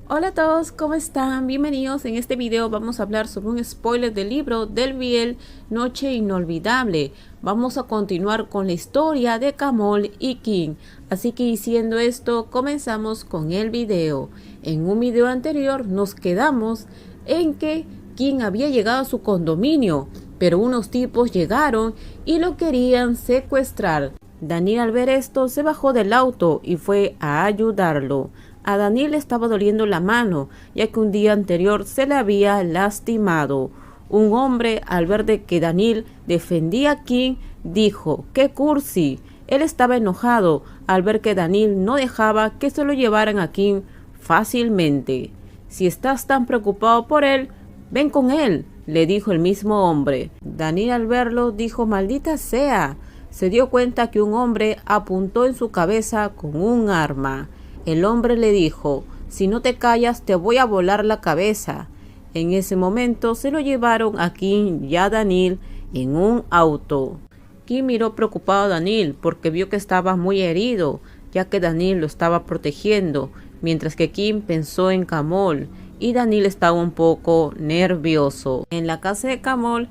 Hola a todos, ¿cómo están? Bienvenidos. En este video vamos a hablar sobre un spoiler del libro del Biel, Noche Inolvidable. Vamos a continuar con la historia de Camol y King. Así que diciendo esto, comenzamos con el video. En un video anterior nos quedamos en que King había llegado a su condominio, pero unos tipos llegaron y lo querían secuestrar. Daniel al ver esto se bajó del auto y fue a ayudarlo. A Daniel le estaba doliendo la mano, ya que un día anterior se le había lastimado. Un hombre, al ver de que Daniel defendía a King, dijo, ¡qué cursi! Él estaba enojado al ver que Daniel no dejaba que se lo llevaran a King fácilmente. Si estás tan preocupado por él, ven con él, le dijo el mismo hombre. Daniel al verlo dijo, maldita sea. Se dio cuenta que un hombre apuntó en su cabeza con un arma. El hombre le dijo, si no te callas te voy a volar la cabeza. En ese momento se lo llevaron a King y a Daniel en un auto. King miró preocupado a Daniel porque vio que estaba muy herido, ya que Daniel lo estaba protegiendo, mientras que King pensó en Camol y Daniel estaba un poco nervioso. En la casa de Camol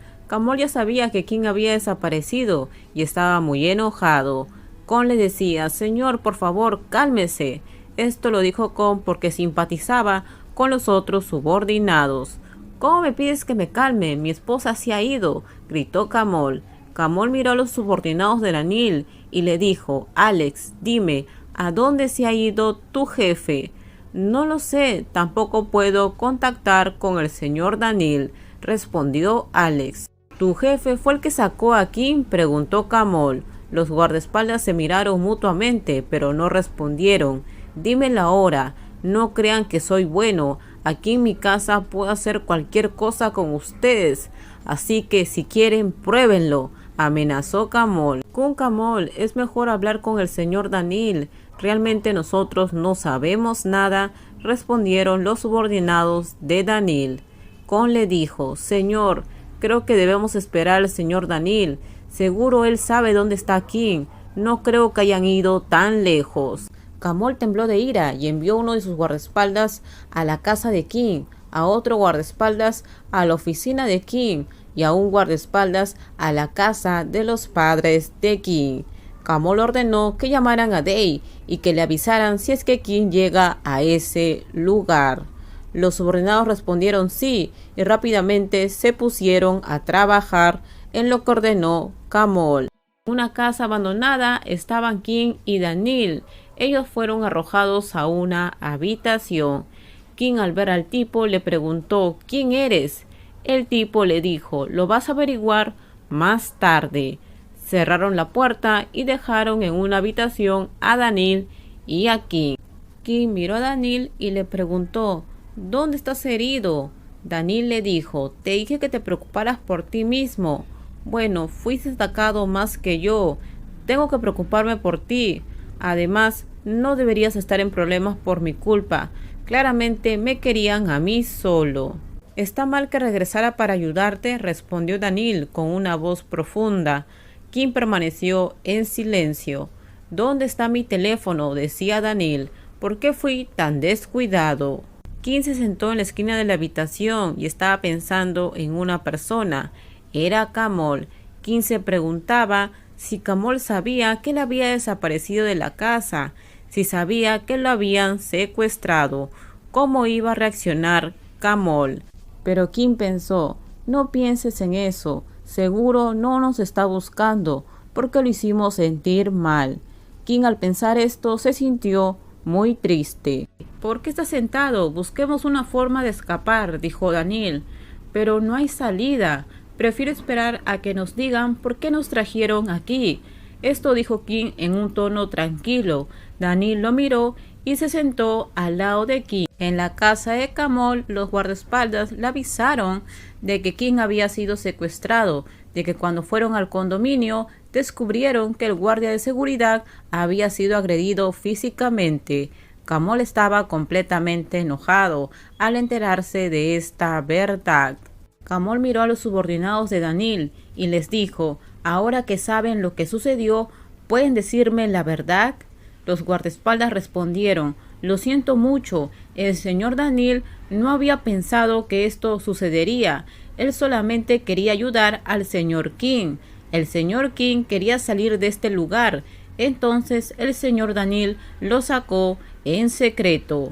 ya sabía que King había desaparecido y estaba muy enojado. Con le decía, señor, por favor, cálmese. Esto lo dijo Con porque simpatizaba con los otros subordinados. ¿Cómo me pides que me calme? Mi esposa se ha ido, gritó Camol. Camol miró a los subordinados de Daniel y le dijo, Alex, dime, ¿a dónde se ha ido tu jefe? No lo sé, tampoco puedo contactar con el señor Daniel, respondió Alex. ¿Tu jefe fue el que sacó a King?, preguntó Camol. Los guardaespaldas se miraron mutuamente, pero no respondieron. Dime la hora, no crean que soy bueno, aquí en mi casa puedo hacer cualquier cosa con ustedes, así que si quieren pruébenlo, amenazó Camol. Con Camol es mejor hablar con el señor Daniel, realmente nosotros no sabemos nada, respondieron los subordinados de Daniel. Con le dijo, señor, creo que debemos esperar al señor Daniel, seguro él sabe dónde está King, no creo que hayan ido tan lejos. Camol tembló de ira y envió uno de sus guardaespaldas a la casa de King, a otro guardaespaldas a la oficina de King y a un guardaespaldas a la casa de los padres de King. Camol ordenó que llamaran a Day y que le avisaran si es que King llega a ese lugar. Los subordinados respondieron sí y rápidamente se pusieron a trabajar en lo que ordenó Camol. En una casa abandonada estaban King y Daniel. Ellos fueron arrojados a una habitación. King al ver al tipo le preguntó, ¿quién eres? El tipo le dijo, lo vas a averiguar más tarde. Cerraron la puerta y dejaron en una habitación a Daniel y a King. King miró a Daniel y le preguntó, ¿dónde estás herido? Daniel le dijo, te dije que te preocuparas por ti mismo. Bueno, fuiste atacado más que yo. Tengo que preocuparme por ti. Además, no deberías estar en problemas por mi culpa. Claramente me querían a mí solo. Está mal que regresara para ayudarte, respondió Daniel con una voz profunda. King permaneció en silencio. ¿Dónde está mi teléfono?, decía Daniel. ¿Por qué fui tan descuidado? King se sentó en la esquina de la habitación y estaba pensando en una persona. Era Camol. King se preguntaba si Camol sabía que él había desaparecido de la casa, si sabía que lo habían secuestrado, cómo iba a reaccionar Camol. Pero King pensó, no pienses en eso, seguro no nos está buscando, porque lo hicimos sentir mal. King al pensar esto se sintió muy triste. ¿Por qué estás sentado? Busquemos una forma de escapar, dijo Daniel. Pero no hay salida. Prefiero esperar a que nos digan por qué nos trajeron aquí. Esto dijo King en un tono tranquilo. Daniel lo miró y se sentó al lado de King. En la casa de Camol, los guardaespaldas le avisaron de que King había sido secuestrado, de que cuando fueron al condominio descubrieron que el guardia de seguridad había sido agredido físicamente. Camol estaba completamente enojado al enterarse de esta verdad. Camol miró a los subordinados de Daniel y les dijo, ahora que saben lo que sucedió, ¿pueden decirme la verdad? Los guardaespaldas respondieron, Lo siento mucho, el señor Daniel no había pensado que esto sucedería. Él solamente quería ayudar al señor King. El señor King quería salir de este lugar. Entonces el señor Daniel lo sacó en secreto.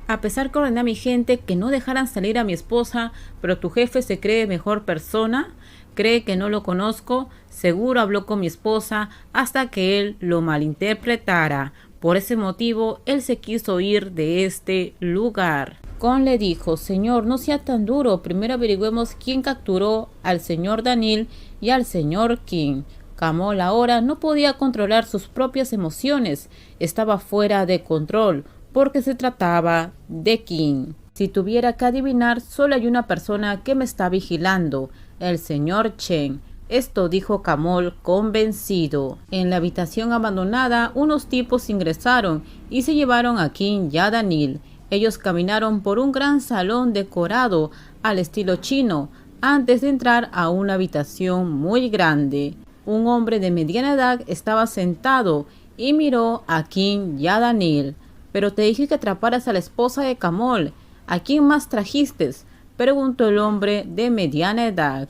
A pesar que ordené a mi gente que no dejaran salir a mi esposa, pero tu jefe se cree mejor persona, cree que no lo conozco, seguro habló con mi esposa hasta que él lo malinterpretara. Por ese motivo, él se quiso ir de este lugar. Con le dijo, señor, no sea tan duro, primero averigüemos quién capturó al señor Daniel y al señor King. Kamol ahora no podía controlar sus propias emociones, estaba fuera de control, porque se trataba de King. Si tuviera que adivinar, solo hay una persona que me está vigilando, el señor Chen. Esto dijo Kamol convencido. En la habitación abandonada, unos tipos ingresaron y se llevaron a King y a Daniel. Ellos caminaron por un gran salón decorado al estilo chino antes de entrar a una habitación muy grande. Un hombre de mediana edad estaba sentado y miró a King y a Daniel. Pero te dije que atraparas a la esposa de Kamol. ¿A quién más trajiste?, preguntó el hombre de mediana edad.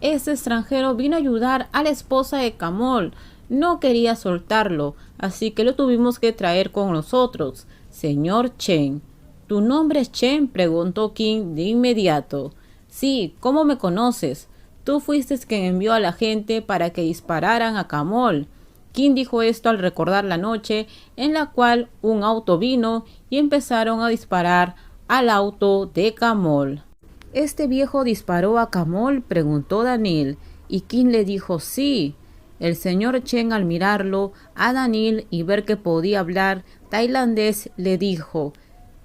Ese extranjero vino a ayudar a la esposa de Kamol. No quería soltarlo, así que lo tuvimos que traer con nosotros. Señor Chen. ¿Tu nombre es Chen?, preguntó King de inmediato. Sí, ¿cómo me conoces? Tú fuiste quien envió a la gente para que dispararan a Kamol. King dijo esto al recordar la noche en la cual un auto vino y empezaron a disparar al auto de Kamol. ¿Este viejo disparó a Kamol?, preguntó Daniel, y King le dijo sí. El señor Chen, al mirarlo a Daniel y ver que podía hablar tailandés, le dijo,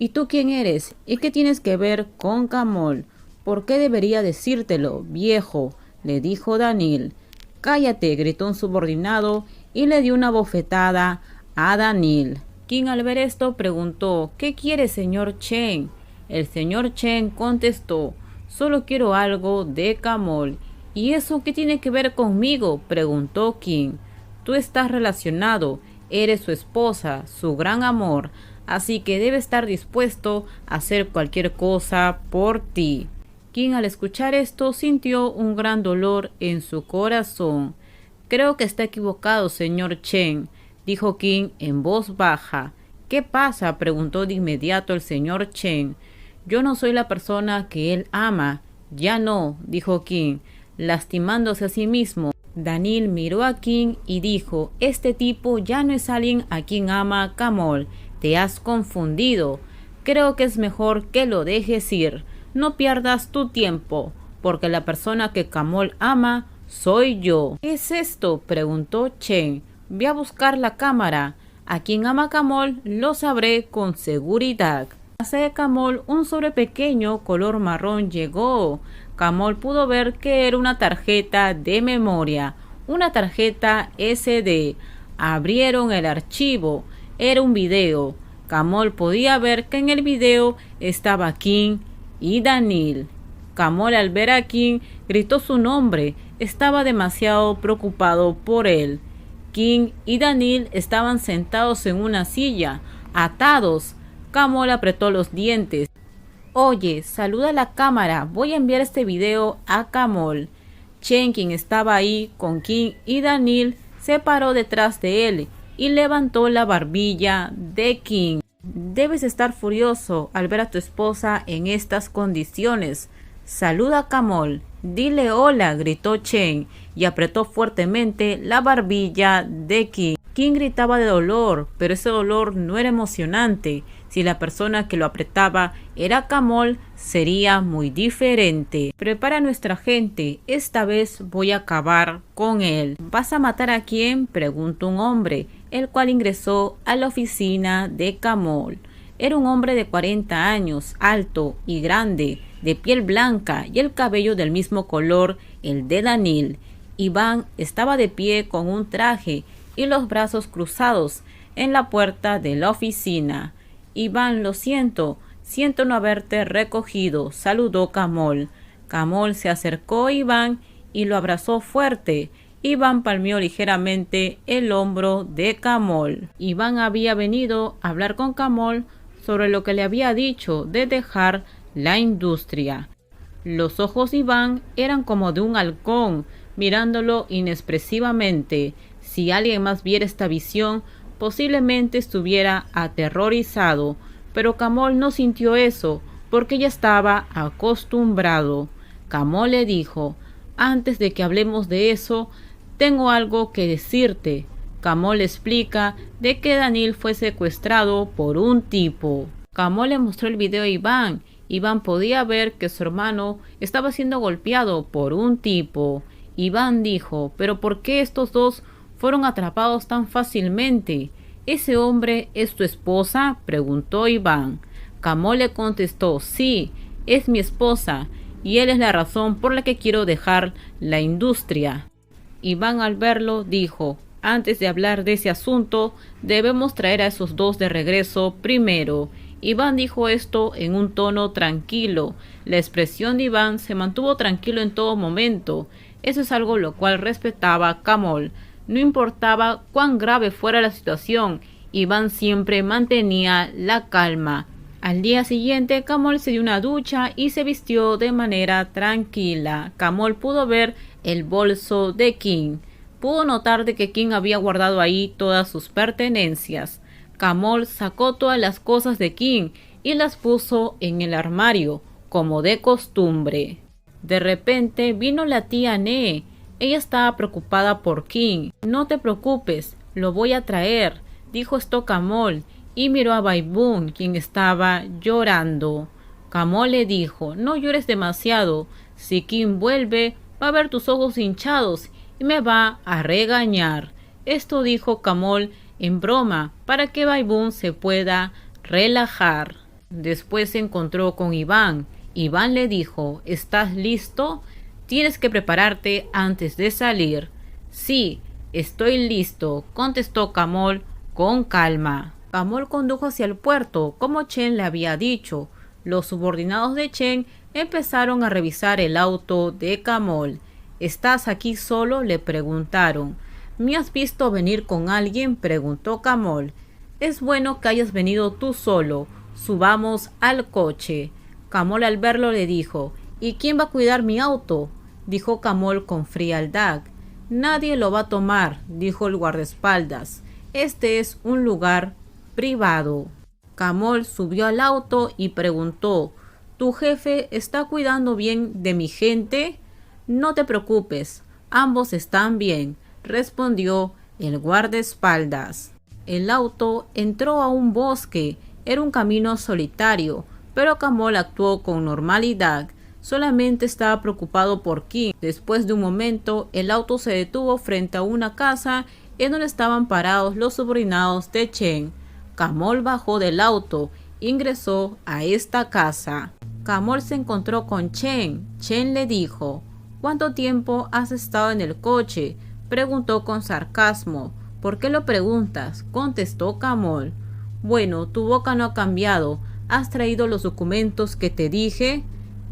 ¿y tú quién eres? ¿Y qué tienes que ver con Kamol? ¿Por qué debería decírtelo, viejo?, le dijo Daniel. Cállate, gritó un subordinado y le dio una bofetada a Daniel. King, al ver esto, preguntó, ¿qué quiere, señor Chen? El señor Chen contestó, solo quiero algo de Kamol. ¿Y eso qué tiene que ver conmigo?, preguntó King. Tú estás relacionado, eres su esposa, su gran amor, así que debe estar dispuesto a hacer cualquier cosa por ti. King, al escuchar esto, sintió un gran dolor en su corazón. Creo que está equivocado, señor Chen, dijo King en voz baja. ¿Qué pasa?, preguntó de inmediato el señor Chen. Yo no soy la persona que él ama. Ya no, dijo King, lastimándose a sí mismo. Daniel miró a King y dijo, este tipo ya no es alguien a quien ama Kamol. Te has confundido. Creo que es mejor que lo dejes ir. No pierdas tu tiempo, porque la persona que Kamol ama soy yo. ¿Qué es esto?, preguntó Chen. Ve a buscar la cámara. A quien ama Kamol lo sabré con seguridad. A la casa de Kamol, un sobre pequeño color marrón llegó. Kamol pudo ver que era una tarjeta de memoria, una tarjeta SD. Abrieron el archivo. Era un video. Kamol podía ver que en el video estaba King y Daniel. Kamol, al ver a King, gritó su nombre. Estaba demasiado preocupado por él. King y Daniel estaban sentados en una silla, atados. Kamol apretó los dientes. Oye, saluda a la cámara, voy a enviar este video a Kamol. Chen, quien estaba ahí con King y Daniel, se paró detrás de él y levantó la barbilla de King. Debes estar furioso al ver a tu esposa en estas condiciones. Saluda a Kamol. Dile hola, gritó Chen y apretó fuertemente la barbilla de King. King gritaba de dolor, pero ese dolor no era emocionante. Si la persona que lo apretaba era Kamol, sería muy diferente. Prepara a nuestra gente, esta vez voy a acabar con él. ¿Vas a matar a quién?, preguntó un hombre, el cual ingresó a la oficina de Kamol. Era un hombre de 40 años, alto y grande, de piel blanca y el cabello del mismo color, el de Daniel. Iván estaba de pie con un traje y los brazos cruzados en la puerta de la oficina. Iván, lo siento no haberte recogido, saludó Kamol. Kamol se acercó a Iván y lo abrazó fuerte. Iván palmeó ligeramente el hombro de Kamol. Iván había venido a hablar con Kamol sobre lo que le había dicho de dejar la industria. Los ojos de Iván eran como de un halcón, mirándolo inexpresivamente. Si alguien más viera esta visión, posiblemente estuviera aterrorizado, pero Camol no sintió eso, porque ya estaba acostumbrado. Camol le dijo: «Antes de que hablemos de eso, tengo algo que decirte». Camol le explica de que Daniel fue secuestrado por un tipo. Camol le mostró el video a Iván. Iván podía ver que su hermano estaba siendo golpeado por un tipo. Iván dijo: «¿Pero por qué estos dos fueron atrapados tan fácilmente?» «¿Ese hombre es tu esposa?», preguntó Iván. Camol le contestó: «Sí, es mi esposa, y él es la razón por la que quiero dejar la industria». Iván, al verlo, dijo: «Antes de hablar de ese asunto, debemos traer a esos dos de regreso primero». Iván dijo esto en un tono tranquilo. La expresión de Iván se mantuvo tranquilo en todo momento. Eso es algo lo cual respetaba Camol. No importaba cuán grave fuera la situación, Iván siempre mantenía la calma. Al día siguiente, Camol se dio una ducha y se vistió de manera tranquila. Camol pudo ver el bolso de King. Pudo notar de que King había guardado ahí todas sus pertenencias. Camol sacó todas las cosas de King y las puso en el armario, como de costumbre. De repente vino la tía Nee. Ella estaba preocupada por King. «No te preocupes, lo voy a traer», dijo esto Camol, y miró a Baibun, quien estaba llorando. Camol le dijo: «No llores demasiado. Si King vuelve, va a ver tus ojos hinchados y me va a regañar». Esto dijo Camol en broma, para que Baibun se pueda relajar. Después se encontró con Iván. Iván le dijo: «¿Estás listo? Tienes que prepararte antes de salir». «Sí, estoy listo», contestó Camol con calma. Camol condujo hacia el puerto, como Chen le había dicho. Los subordinados de Chen empezaron a revisar el auto de Camol. «¿Estás aquí solo?», le preguntaron. «¿Me has visto venir con alguien?», preguntó Camol. «Es bueno que hayas venido tú solo. Subamos al coche». Camol, al verlo, le dijo: «¿Y quién va a cuidar mi auto?», dijo Camol con frialdad. «Nadie lo va a tomar», dijo el guardaespaldas. «Este es un lugar privado». Camol subió al auto y preguntó: «¿Tu jefe está cuidando bien de mi gente?». «No te preocupes, ambos están bien», respondió el guardaespaldas. El auto entró a un bosque. Era un camino solitario, pero Camol actuó con normalidad. Solamente estaba preocupado por King. Después de un momento, el auto se detuvo frente a una casa en donde estaban parados los subordinados de Chen. Camol bajó del auto e ingresó a esta casa. Camol se encontró con Chen. Chen le dijo: «¿Cuánto tiempo has estado en el coche?», preguntó con sarcasmo. «¿Por qué lo preguntas?», contestó Camol. «Bueno, tu boca no ha cambiado. ¿Has traído los documentos que te dije?».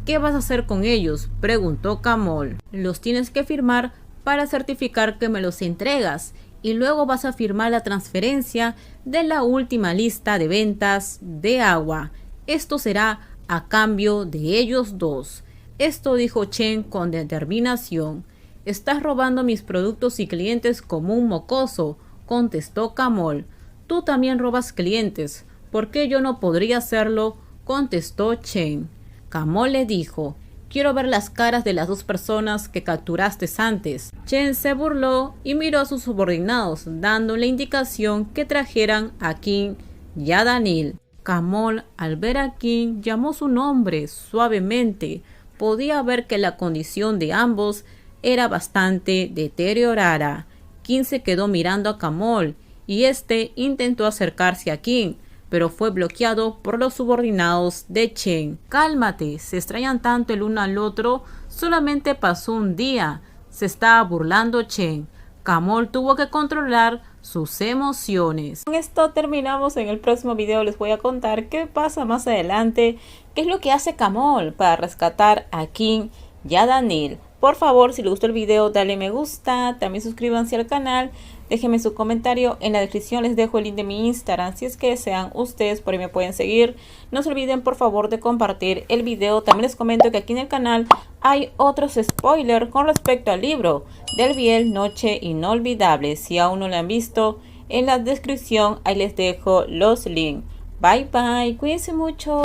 «¿Qué vas a hacer con ellos?», preguntó Camol. «Los tienes que firmar para certificar que me los entregas, y luego vas a firmar la transferencia de la última lista de ventas de agua. Esto será a cambio de ellos dos». Esto dijo Chen con determinación. «Estás robando mis productos y clientes como un mocoso», contestó Camol. «Tú también robas clientes. ¿Por qué yo no podría hacerlo?», contestó Chen. Camol le dijo: «Quiero ver las caras de las dos personas que capturaste antes». Chen se burló y miró a sus subordinados, dándole indicación que trajeran a King y a Daniel. Camol, al ver a King, llamó su nombre suavemente. Podía ver que la condición de ambos era bastante deteriorada. King se quedó mirando a Camol y este intentó acercarse a King, pero fue bloqueado por los subordinados de Chen. «Cálmate, se extrañan tanto el uno al otro, solamente pasó un día», se estaba burlando Chen. Camol tuvo que controlar sus emociones. Con esto terminamos. En el próximo video les voy a contar qué pasa más adelante, qué es lo que hace Camol para rescatar a King y a Daniel. Por favor, si les gustó el video, dale me gusta, también suscríbanse al canal, Déjenme su comentario. En la descripción les dejo el link de mi Instagram. Si es que desean ustedes, por ahí me pueden seguir. No se olviden por favor de compartir el video. También les comento que aquí en el canal hay otros spoilers con respecto al libro del Biel Noche Inolvidable. Si aún no lo han visto, en la descripción ahí les dejo los links. Bye bye, cuídense mucho.